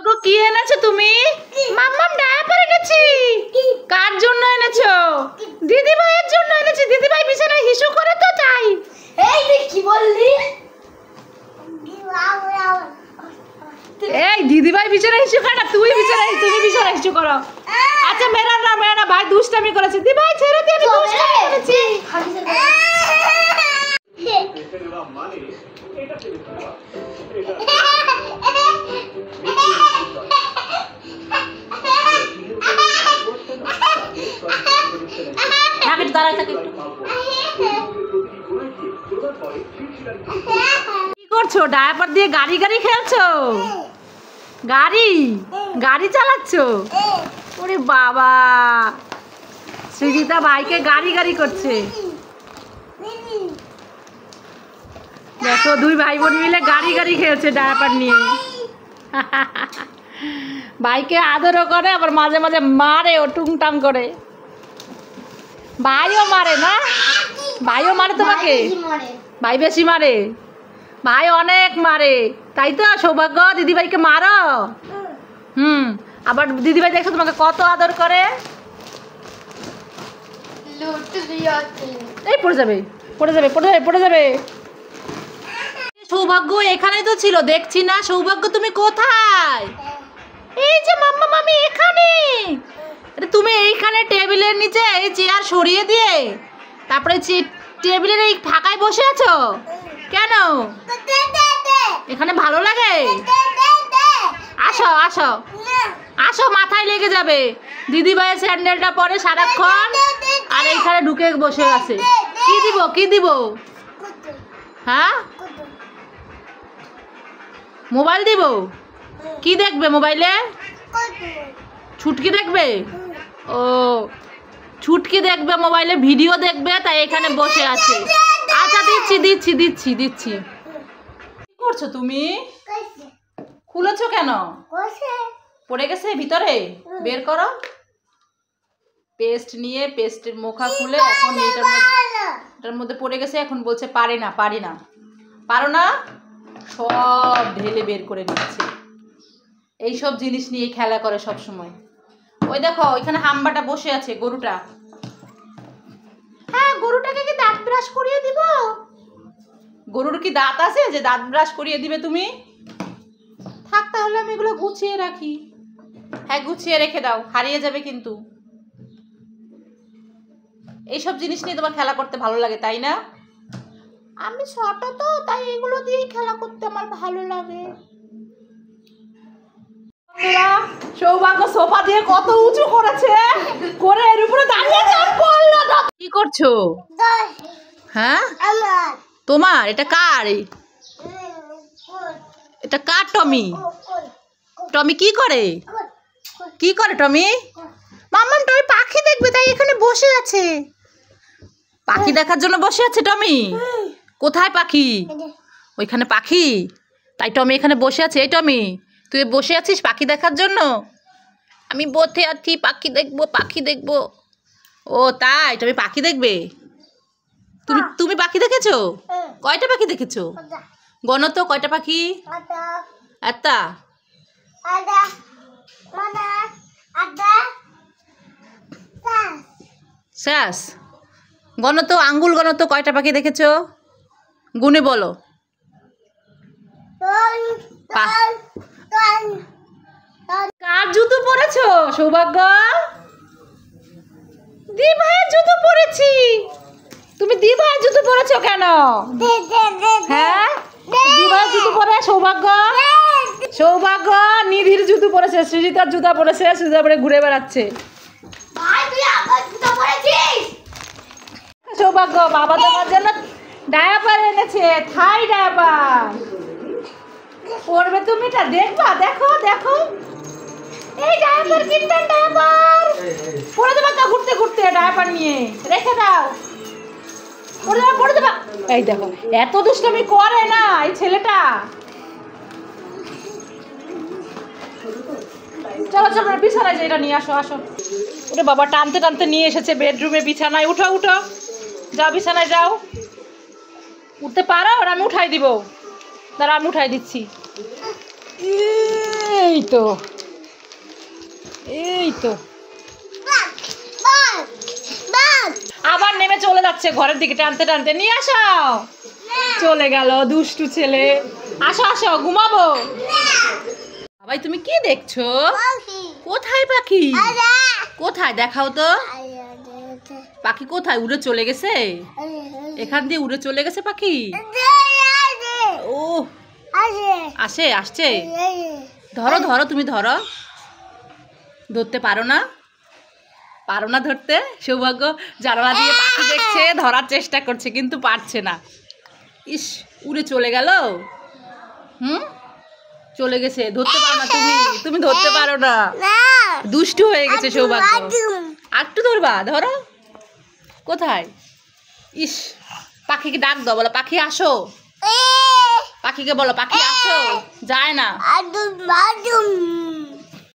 গো কি এনেছো তুমি? মাম্মাম ডায়াপার এনেছি। কার জন্য এনেছো? দিদি ভাইয়ের জন্য এনেছি। দিদি ভাই বিছানায় হিসু করে তো তাই। এই তুই কি বললি? এই দিদি ভাই বিছানায় হিসু করে না, তুমি বিছানায় হিসু করো। আচ্ছা মেরা না ভাই দুষ্টামি করেছে। দিদি ভাই ছেড়ে দে, আমি দুষ্টামি করেছি। কি করছো? ডায়াপার দিয়ে গাড়ি খেলছো? গাড়ি চালাচ্ছো? ওরে বাবা, সৃজিতা ভাইকে গাড়ি করছে। দেখো দুই ভাই বোন মিলে গাড়ি খেলছে ডায়াপার নিয়ে। ভাইকে আদরও করে, আবার মাঝে মাঝে মারে ও টুংটাং করে। ভাইও মারে না? ভাইও মারে তোমাকে? ভাই বেশি মারে? ভাই অনেক মারে, তাই তো? সৌভাগ্য দিদিভাইকে মারো? আবার দিদিভাই দেখছো তোমাকে কত আদর করে। এই পড়ে যাবে। সৌভাগ্য এখানেই তো ছিল, দেখছি না। সৌভাগ্য তুমি কোথায়? এই যে মাম্মা মামি এখানে। তুমি এইখানে টেবিলের নিচে এই চেয়ার সরিয়ে দিয়ে তারপরে টেবিলের এই ফাঁকায় বসে আছো কেন? এখানে ভালো লাগে? আসো, মাথায় লেগে যাবে। দিদি ভাইয়ের স্যান্ডেলটা পরে সারাক্ষণ আর এইখানে ঢুকে বসে আছে। কি দিব? হ্যাঁ, মোবাইল দিব? কি দেখবে মোবাইলে? ছুটকি দেখবে? ও, ছুটকি দেখবে মোবাইলে, ভিডিও দেখবে, তাই এখানে বসে আছে। আচ্ছা দিচ্ছি। কি করছো তুমি? খুলেছো কেন? পড়ে গেছে ভিতরে, বের করো। পেস্ট নিয়ে পেস্টের মুখা খুলে এখন এটার মধ্যে পড়ে গেছে। এখন বলছে পারি না। পারো না? সব ঢেলে বের করে নিচ্ছে। এইসব জিনিস নিয়ে খেলা করে সব সময়। ওই দেখো ওইখানে হাম্বাটা বসে আছে, গরুটা। হ্যাঁ, গরুটাকে কি দাঁত ব্রাশ করিয়ে দিব? গরুর কি দাঁত আছে যে দাঁত ব্রাশ করিয়ে দিবে তুমি? থাক, তাহলে আমি এগুলো গুছিয়ে রাখি। হ্যাঁ, গুছিয়ে রেখে দাও, হারিয়ে যাবে কিন্তু। এইসব জিনিস নিয়ে তোমার খেলা করতে ভালো লাগে, তাই না? আমি ছোট তো, তাই এগুলো দিয়েই খেলা করতে আমার ভালো লাগে। সৌভাগ্য সোফা দিয়ে কত উঁচু করেছে, করে এর উপরে দাঁড়িয়ে পড়লো। কি করছো? হ্যাঁ, তোমার? এটা কার? এটা কার? টমি কি করে টমি? মাম্মাম টমি পাখি দেখবে, তাই এখানে বসে আছে। পাখি দেখার জন্য বসে আছে টমি? কোথায় পাখি? ওইখানে পাখি, তাই টমি এখানে বসে আছে। এই টমি, তুই বসে আছিস পাখি দেখার জন্য? আমি বসে আছি, পাখি দেখবো। ও তাই, টমি পাখি দেখবে? তুমি পাখি দেখেছো? কয়টা পাখি দেখেছো? গণ তো, কয়টা পাখি? একটা। শেষ? গণ তো, আঙ্গুল গণ তো, কয়টা পাখি দেখেছো? গুনে বলো। কার জুতো পরেছো সৌভাগ্য? দি ভাইয়ের জুতো পরেছি। তুমি দি ভাইয়ের জুতো পরেছো কেন? হ্যাঁ, দি ভাইয়ের জুতো পরে সৌভাগ্য নিধির জুতো পরেছে, সৃজিতার জুতা পরেছে, সৃজিতা পরে ঘুরে বেড়াচ্ছে। সৌভাগ্য বাবা তোমার জন্য ডায়াপার এনেছে, থাই ডায়াপার। পড়বে তুমি? এটা দেখবা? দেখো এই ডায়াপার কিনবেন, ডায়াপার পরে দেবা তো, ঘুরতে ডায়াপার নিয়ে রেখে দাও। পরে দেবা। এই দেখো এত দুষ্টুমি করে না এই ছেলেটা। চলো বিছানায় যে এটা নিয়ে আসো। ওরে বাবা, টানতে নিয়ে এসেছে বেডরুমে বিছানায়। উঠো যাও, বিছানায় যাও। উঠতে পারো? আর আমি উঠাই দিব, দাঁড়া আমি উঠাই দিচ্ছি। এই তো আবার নেমে চলে যাচ্ছে ঘরের দিকে টানতে টানতে। নিয়ে আসো। চলে গেল দুষ্টু ছেলে। আসো আসো ঘুমাবো। ভাই তুমি কি দেখছো? কোথায় পাখি? কোথায় দেখাও তো। পাখি কোথায়? উড়ে চলে গেছে? এখান দিয়ে উড়ে চলে গেছে পাখি? ও আসছে। ধরো ধরো, তুমি ধরো। ধরতে পারো না ধরতে? সৌভাগ্য জানালা দিয়ে পাখি দেখছে, ধরার চেষ্টা করছে কিন্তু পারছে না। ইস, উড়ে চলে গেল। চলে গেছে। ধরতে পারো না তুমি ধরতে পারো না। দুষ্টু হয়ে গেছে সৌভাগ্য। আরেকটু ধরবা, ধরো। কোথায়? ইস, পাখিকে ডাক দাও, বলো পাখি আসো। পাখিকে বলো পাখি আসো। যায় না।